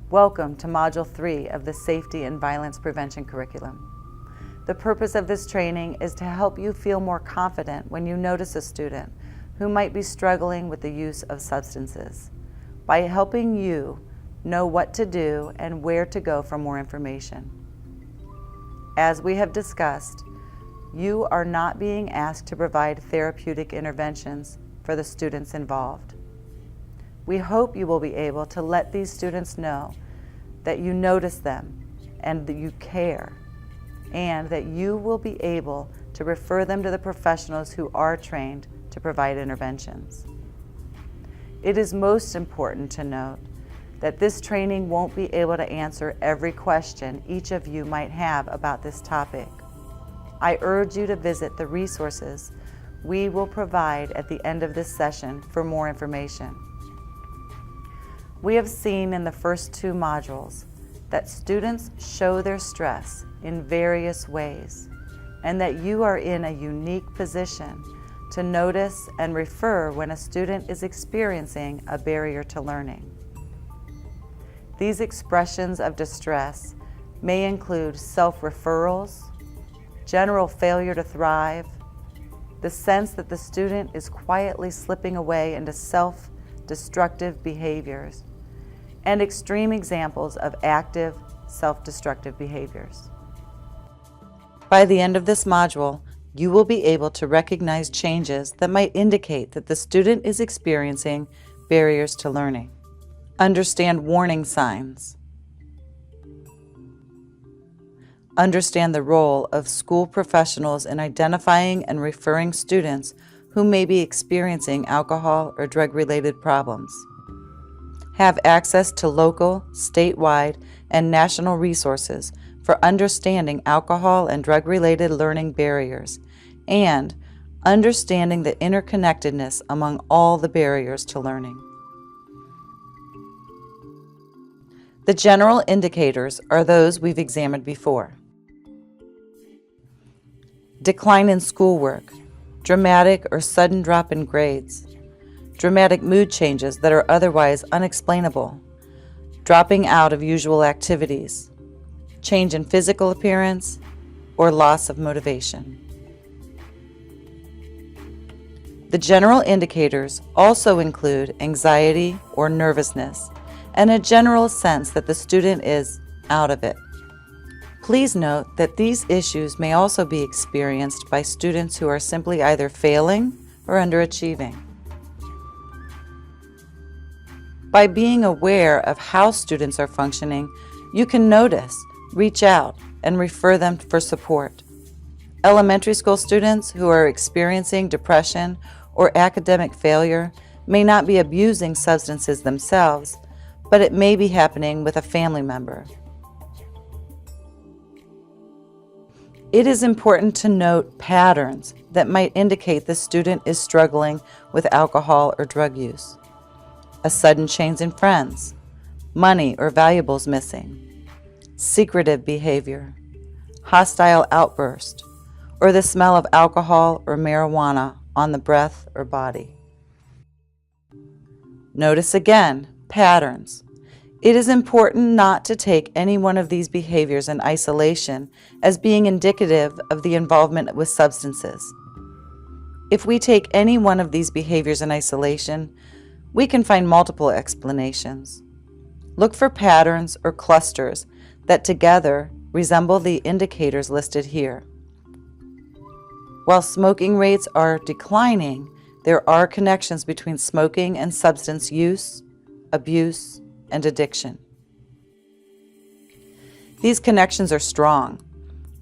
Welcome to Module 3 of the Safety and Violence Prevention curriculum. The purpose of this training is to help you feel more confident when you notice a student who might be struggling with the use of substances, by helping you know what to do and where to go for more information. As we have discussed, you are not being asked to provide therapeutic interventions for the students involved. We hope you will be able to let these students know that you notice them and that you care, and that you will be able to refer them to the professionals who are trained to provide interventions. It is most important to note that this training won't be able to answer every question each of you might have about this topic. I urge you to visit the resources we will provide at the end of this session for more information. We have seen in the first two modules that students show their stress in various ways, and that you are in a unique position to notice and refer when a student is experiencing a barrier to learning. These expressions of distress may include self-referrals, general failure to thrive, the sense that the student is quietly slipping away into self-destructive behaviors, and extreme examples of active self-destructive behaviors. By the end of this module, you will be able to recognize changes that might indicate that the student is experiencing barriers to learning. Understand warning signs. Understand the role of school professionals in identifying and referring students who may be experiencing alcohol or drug-related problems. Have access to local, statewide, and national resources for understanding alcohol and drug-related learning barriers, and understanding the interconnectedness among all the barriers to learning. The general indicators are those we've examined before. Decline in schoolwork, dramatic or sudden drop in grades, dramatic mood changes that are otherwise unexplainable, dropping out of usual activities, change in physical appearance, or loss of motivation. The general indicators also include anxiety or nervousness, and a general sense that the student is out of it. Please note that these issues may also be experienced by students who are simply either failing or underachieving. By being aware of how students are functioning, you can notice, reach out, and refer them for support. Elementary school students who are experiencing depression or academic failure may not be abusing substances themselves, but it may be happening with a family member. It is important to note patterns that might indicate the student is struggling with alcohol or drug use. A sudden change in friends, money or valuables missing, secretive behavior, hostile outburst, or the smell of alcohol or marijuana on the breath or body. Notice again patterns. It is important not to take any one of these behaviors in isolation as being indicative of the involvement with substances. If we take any one of these behaviors in isolation, we can find multiple explanations. Look for patterns or clusters that together resemble the indicators listed here. While smoking rates are declining, there are connections between smoking and substance use, abuse, and addiction. These connections are strong.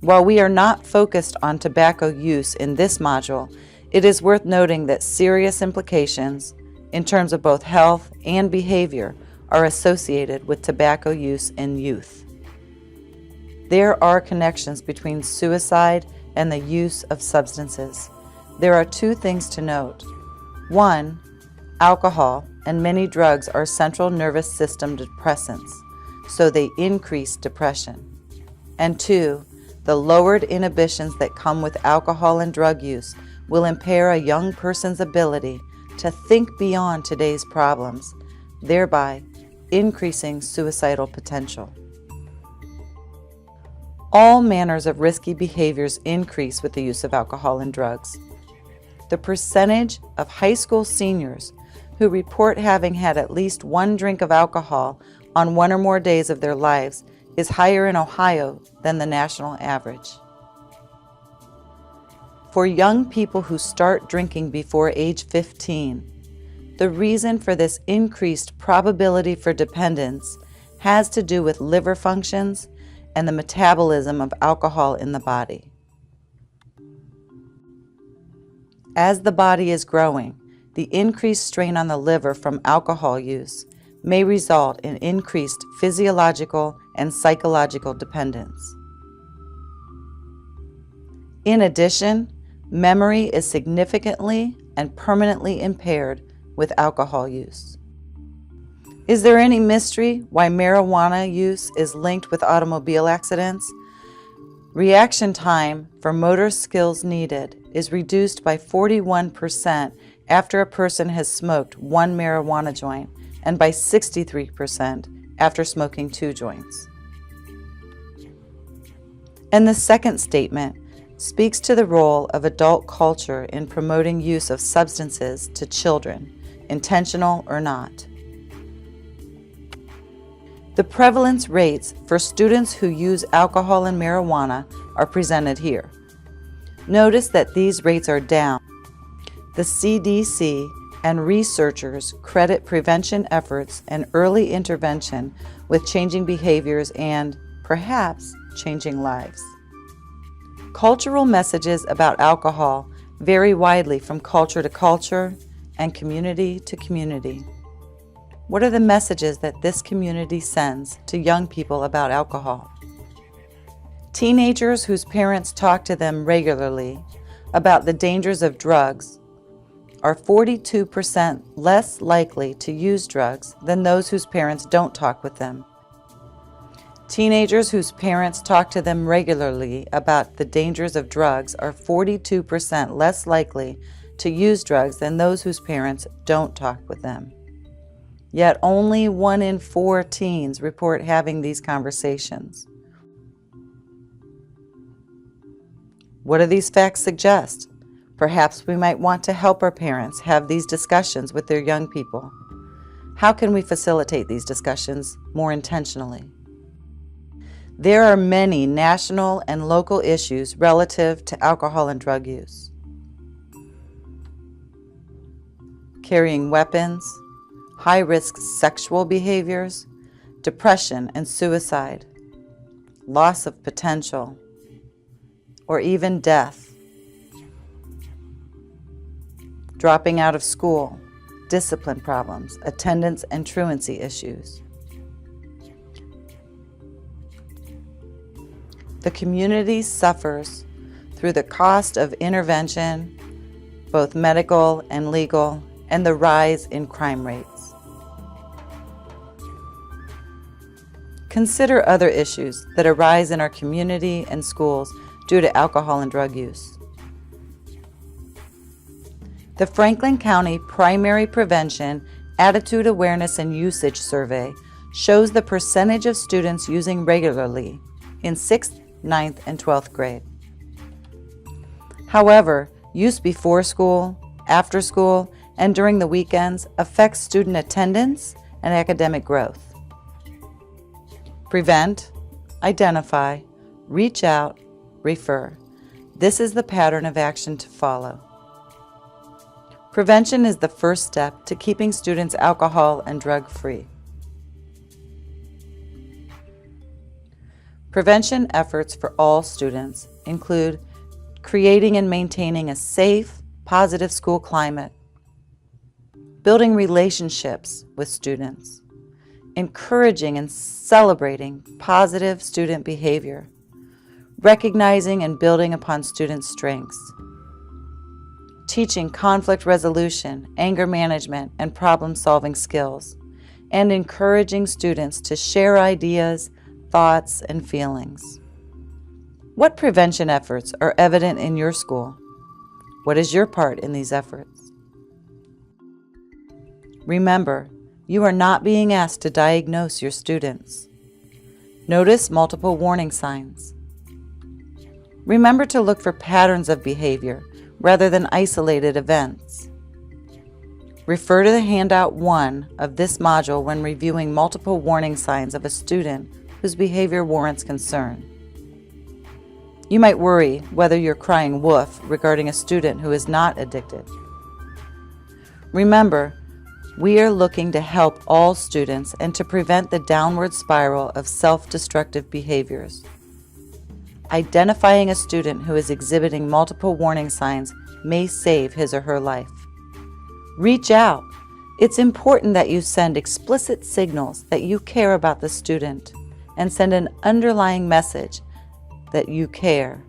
While we are not focused on tobacco use in this module, it is worth noting that serious implications in terms of both health and behavior are associated with tobacco use in youth. There are connections between suicide and the use of substances. There are two things to note. One, alcohol and many drugs are central nervous system depressants, so they increase depression. And two, the lowered inhibitions that come with alcohol and drug use will impair a young person's ability to think beyond today's problems, thereby increasing suicidal potential. All manners of risky behaviors increase with the use of alcohol and drugs. The percentage of high school seniors who report having had at least one drink of alcohol on one or more days of their lives is higher in Ohio than the national average. For young people who start drinking before age 15, the reason for this increased probability for dependence has to do with liver functions and the metabolism of alcohol in the body. As the body is growing, the increased strain on the liver from alcohol use may result in increased physiological and psychological dependence. In addition, memory is significantly and permanently impaired with alcohol use. Is there any mystery why marijuana use is linked with automobile accidents? Reaction time for motor skills needed is reduced by 41% after a person has smoked one marijuana joint and by 63% after smoking 2 joints. And the second statement speaks to the role of adult culture in promoting use of substances to children, intentional or not. The prevalence rates for students who use alcohol and marijuana are presented here. Notice that these rates are down. The CDC and researchers credit prevention efforts and early intervention with changing behaviors and, perhaps, changing lives. Cultural messages about alcohol vary widely from culture to culture and community to community. What are the messages that this community sends to young people about alcohol? Teenagers whose parents talk to them regularly about the dangers of drugs are 42% less likely to use drugs than those whose parents don't talk with them. Teenagers whose parents talk to them regularly about the dangers of drugs are 42% less likely to use drugs than those whose parents don't talk with them. Yet only 1 in 4 teens report having these conversations. What do these facts suggest? Perhaps we might want to help our parents have these discussions with their young people. How can we facilitate these discussions more intentionally? There are many national and local issues relative to alcohol and drug use. Carrying weapons, high-risk sexual behaviors, depression and suicide, loss of potential, or even death. Dropping out of school, discipline problems, attendance and truancy issues. The community suffers through the cost of intervention, both medical and legal, and the rise in crime rates. Consider other issues that arise in our community and schools due to alcohol and drug use. The Franklin County Primary Prevention Attitude Awareness and Usage Survey shows the percentage of students using regularly in 6th, 9th, and 12th grade. However, use before school, after school, and during the weekends affects student attendance and academic growth. Prevent, identify, reach out, refer. This is the pattern of action to follow. Prevention is the first step to keeping students alcohol and drug free. Prevention efforts for all students include creating and maintaining a safe, positive school climate, building relationships with students, encouraging and celebrating positive student behavior, recognizing and building upon students' strengths, teaching conflict resolution, anger management, and problem-solving skills, and encouraging students to share ideas, thoughts, and feelings. What prevention efforts are evident in your school? What is your part in these efforts? Remember, You are not being asked to diagnose your students. Notice multiple warning signs. Remember to look for patterns of behavior rather than isolated events. Refer to the handout 1 of this module when reviewing multiple warning signs of a student whose behavior warrants concern. You might worry whether you're crying wolf regarding a student who is not addicted. Remember, we are looking to help all students and to prevent the downward spiral of self-destructive behaviors. Identifying a student who is exhibiting multiple warning signs may save his or her life. Reach out. It's important that you send explicit signals that you care about the student and send an underlying message that you care.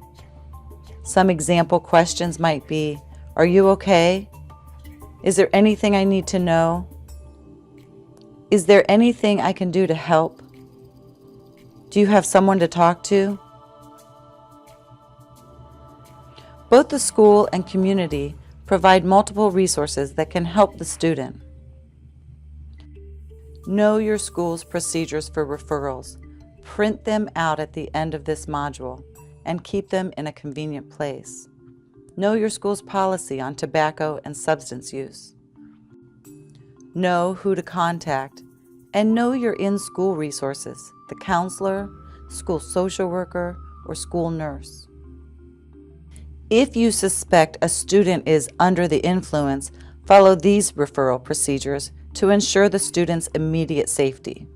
Some example questions might be, "Are you okay? Is there anything I need to know? Is there anything I can do to help? Do you have someone to talk to?" Both the school and community provide multiple resources that can help the student. Know your school's procedures for referrals. Print them out at the end of this module and keep them in a convenient place. Know your school's policy on tobacco and substance use. Know who to contact, and know your in-school resources, the counselor, school social worker, or school nurse. If you suspect a student is under the influence, follow these referral procedures to ensure the student's immediate safety.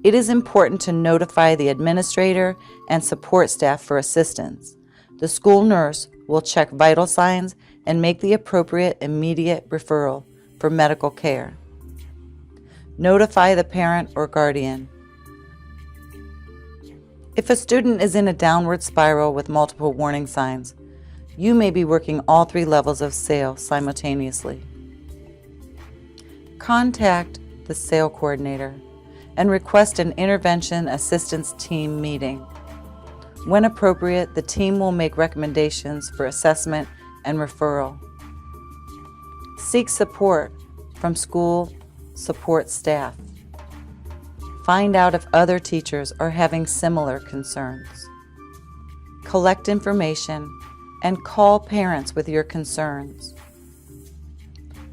It is important to notify the administrator and support staff for assistance. The school nurse will check vital signs and make the appropriate immediate referral for medical care. Notify the parent or guardian. If a student is in a downward spiral with multiple warning signs, you may be working all 3 levels of SAIL simultaneously. Contact the SAIL coordinator and request an intervention assistance team meeting. When appropriate, the team will make recommendations for assessment and referral. Seek support from school support staff. Find out if other teachers are having similar concerns. Collect information and call parents with your concerns.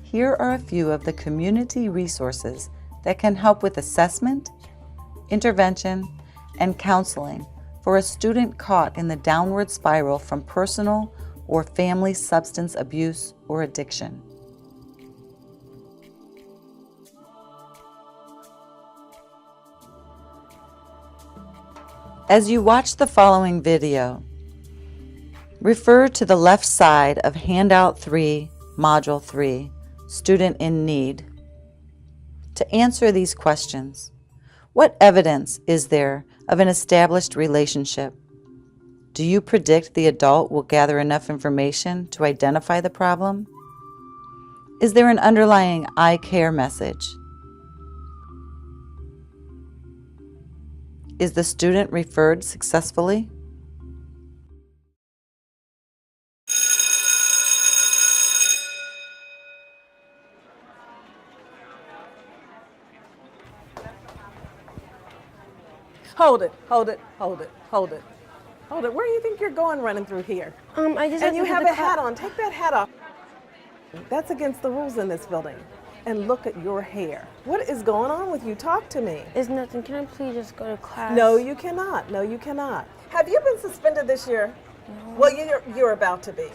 Here are a few of the community resources that can help with assessment, intervention, and counseling for a student caught in the downward spiral from personal or family substance abuse or addiction. As you watch the following video, refer to the left side of Handout 3, Module 3, Student in Need, to answer these questions. What evidence is there of an established relationship? Do you predict the adult will gather enough information to identify the problem? Is there an underlying "I care" message? Is the student referred successfully? Hold it, hold it, hold it, hold it. Hold it. Where do you think you're going running through here? I just And you have a hat on. Take that hat off. That's against the rules in this building. And look at your hair. What is going on with you? Talk to me. It's nothing. Can I please just go to class? No, you cannot. No, you cannot. Have you been suspended this year? No. Well, you're about to be.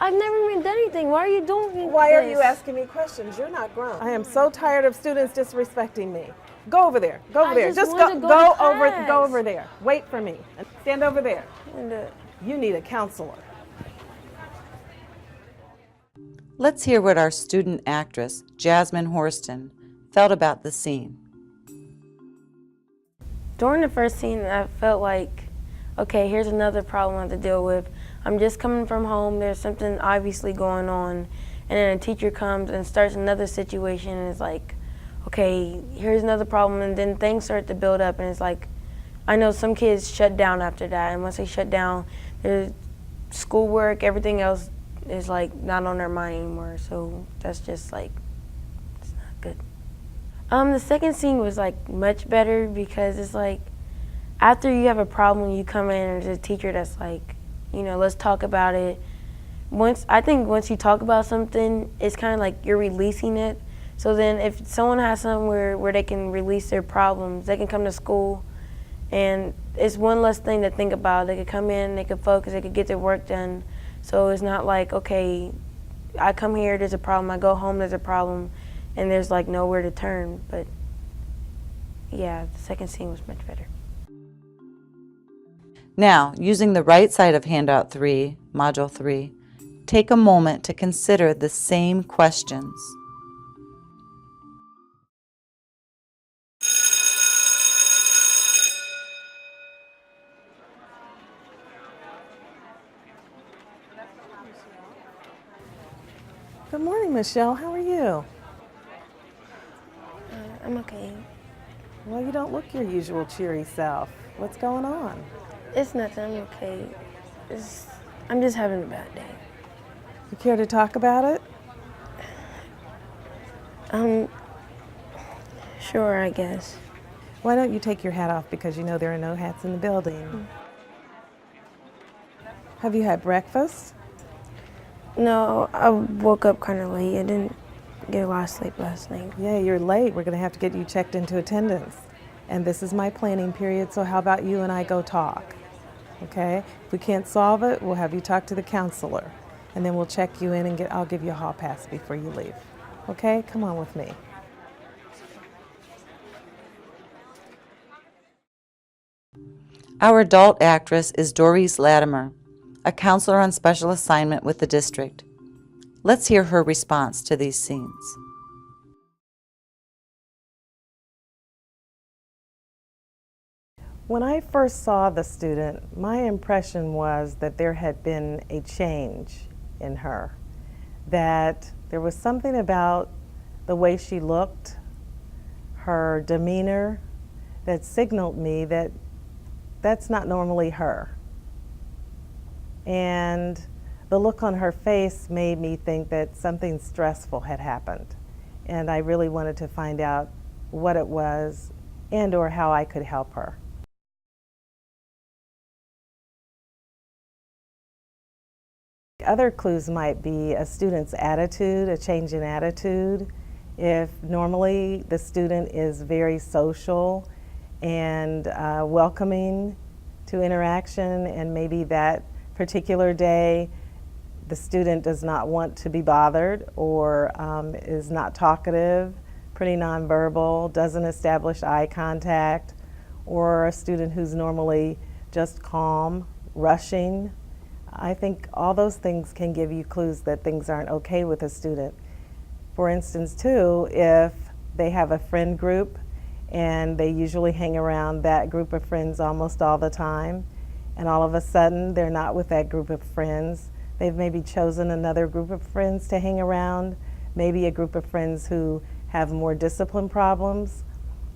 I've never even done anything. Why are you doing this? Why are you asking me questions? You're not grown. I am so tired of students disrespecting me. Go over there. Go over there. Just go over there. Wait for me. Stand over there. And, You need a counselor. Let's hear what our student actress, Jasmine Horston, felt about the scene. During the first scene, I felt like, okay, here's another problem I have to deal with. I'm just coming from home. There's something obviously going on. And then a teacher comes and starts another situation and it's like, okay, here's another problem. And then things start to build up and it's like, I know some kids shut down after that. And once they shut down, there's schoolwork, everything else is like not on their mind anymore. So that's just like, it's not good. The second scene was like much better because it's like after you have a problem, you come in and there's a teacher that's like, let's talk about it. I think once you talk about something, it's kind of like you're releasing it. So then if someone has somewhere where they can release their problems, they can come to school and it's one less thing to think about. They could come in, they could focus, they could get their work done. So it's not like, okay, I come here, there's a problem, I go home, there's a problem, and there's like nowhere to turn. But yeah, the second scene was much better. Now, using the right side of Handout 3, Module 3, take a moment to consider the same questions. Good morning, Michelle. How are you? I'm okay. Well, you don't look your usual cheery self. What's going on? It's nothing, I'm okay. I'm just having a bad day. You care to talk about it? Sure, I guess. Why don't you take your hat off because you know there are no hats in the building? Have you had breakfast? No, I woke up kind of late. I didn't get a lot of sleep last night. Yeah, you're late. We're going to have to get you checked into attendance. And this is my planning period, so how about you and I go talk? Okay? If we can't solve it, we'll have you talk to the counselor. And then we'll check you in and I'll give you a hall pass before you leave. Okay? Come on with me. Our adult actress is Doris Latimer, a counselor on special assignment with the district. Let's hear her response to these scenes. When I first saw the student, my impression was that there had been a change in her, that there was something about the way she looked, her demeanor, that signaled me that that's not normally her. And the look on her face made me think that something stressful had happened. And I really wanted to find out what it was and or how I could help her. Other clues might be a student's attitude, a change in attitude. If normally the student is very social and welcoming to interaction, and maybe that particular day the student does not want to be bothered or is not talkative, pretty nonverbal, doesn't establish eye contact, or a student who's normally just calm, rushing. I think all those things can give you clues that things aren't okay with a student. For instance, too, if they have a friend group and they usually hang around that group of friends almost all the time, and all of a sudden they're not with that group of friends. They've maybe chosen another group of friends to hang around, maybe a group of friends who have more discipline problems,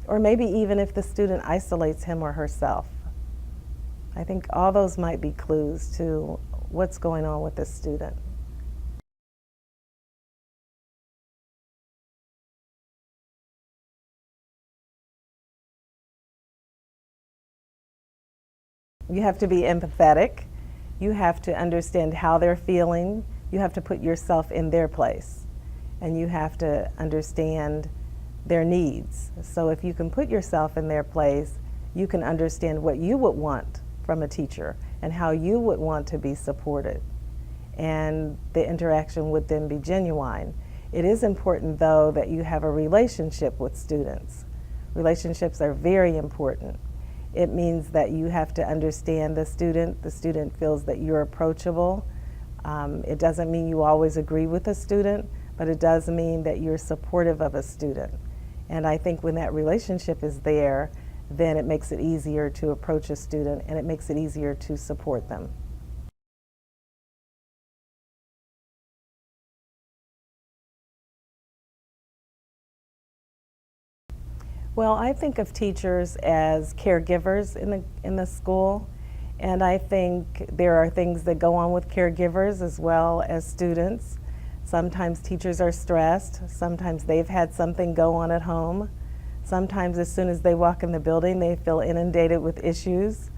or maybe even if the student isolates him or herself. I think all those might be clues to what's going on with this student. You have to be empathetic. You have to understand how they're feeling. You have to put yourself in their place. And you have to understand their needs. So if you can put yourself in their place, you can understand what you would want from a teacher and how you would want to be supported. And the interaction would then be genuine. It is important, though, that you have a relationship with students. Relationships are very important. It means that you have to understand the student feels that you're approachable. It doesn't mean you always agree with a student, but it does mean that you're supportive of a student. And I think when that relationship is there, then it makes it easier to approach a student and it makes it easier to support them. Well, I think of teachers as caregivers in the school, and I think there are things that go on with caregivers as well as students. Sometimes teachers are stressed, sometimes they've had something go on at home, Sometimes as soon as they walk in the building, they feel inundated with issues.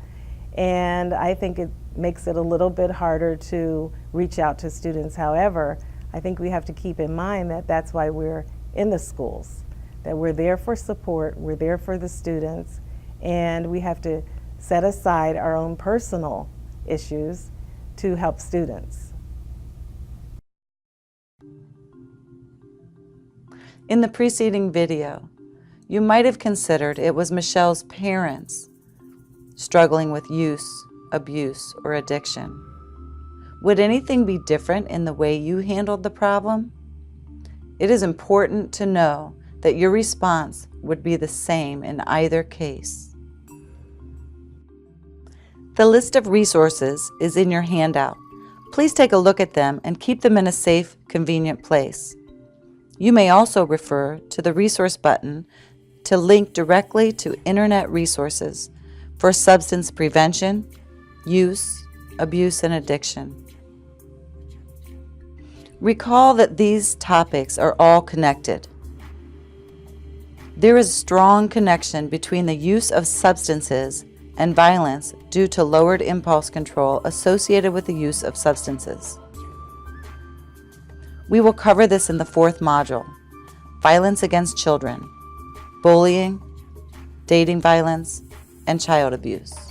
And I think it makes it a little bit harder to reach out to students. However, I think we have to keep in mind that that's why we're in the schools, that we're there for support, we're there for the students, and we have to set aside our own personal issues to help students. In the preceding video, you might have considered it was Michelle's parents struggling with use, abuse, or addiction. Would anything be different in the way you handled the problem? It is important to know that your response would be the same in either case. The list of resources is in your handout. Please take a look at them and keep them in a safe, convenient place. You may also refer to the resource button to link directly to internet resources for substance prevention, use, abuse, and addiction. Recall that these topics are all connected. There is a strong connection between the use of substances and violence due to lowered impulse control associated with the use of substances. We will cover this in the 4th module, Violence Against Children, Bullying, Dating Violence, and Child Abuse.